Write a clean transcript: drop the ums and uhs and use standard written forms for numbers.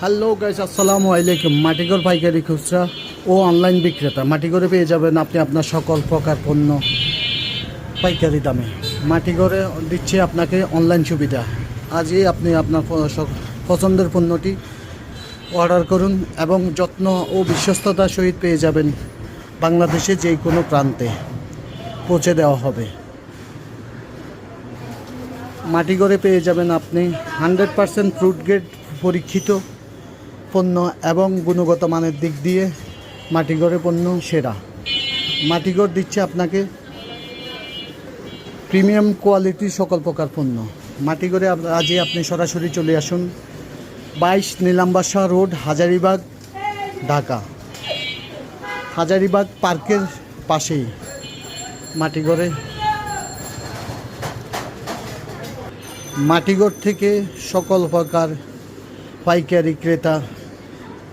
Hello guys, আসসালামু আলাইকুম। মাটিঘর পাইকারি খুচরা ও অনলাইন বিক্রেতা। মাটিঘরে পেয়ে যাবেন আপনি আপনার সকল প্রকার পণ্য পাইকারি দামে। মাটিঘরে দিচ্ছে আপনাকে অনলাইন সুবিধা। আজই আপনি আপনার পছন্দের পণ্যটি অর্ডার করুন এবং যত্ন ও বিশ্বস্ততার সহিত পেয়ে যাবেন বাংলাদেশে যে কোনো প্রান্তে পৌঁছে দেওয়া হবে। মাটিঘরে পেয়ে যাবেন আপনি 100% ফ্রুট গ্রেড পরীক্ষিত পণ্য এবং গুণগত মানের দিক দিয়ে মাটিঘরে পণ্য সেরা। মাটিঘর দিচ্ছে আপনাকে প্রিমিয়াম কোয়ালিটির সকল প্রকার পণ্য। মাটিঘরে আজই আপনি সরাসরি চলে আসুন 22 নীলাম্বার শাহ রোড, হাজারীবাগ, ঢাকা। হাজারীবাগ পার্কের পাশেই মাটিঘরে। মাটিঘর থেকে সকল প্রকার পাইকারি ক্রেতা